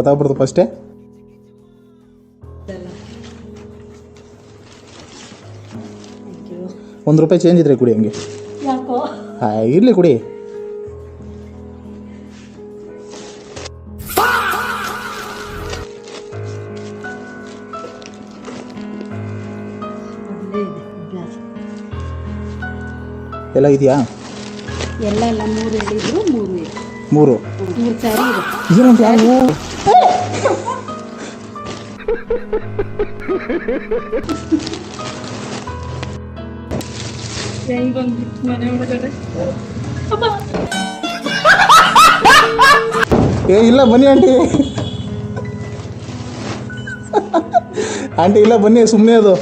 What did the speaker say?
ಗೊತ್ತಾಗ್ಬಿಡ್ತು ಫಸ್ಟೇ. ₹1 ಚೇಂಜ್ ಇದ್ರೆ ಕುಡಿ ಹಂಗೆ. ಇರಲಿ ಕುಡಿ. ಎಲ್ಲ ಇದೆಯಾ? ಎಲ್ಲ 3 ಹೇಳಿದ್ರು 3 ಇದೆ. 3 ಸಾರಿ ಇದೆ. ಏನಂತ ಯಾರು ಇಲ್ಲ ಬನ್ನಿ ಆಂಟಿ. ಆಂಟಿ ಇಲ್ಲ ಬನ್ನಿ, ಸುಮ್ಮನೆ ಅದು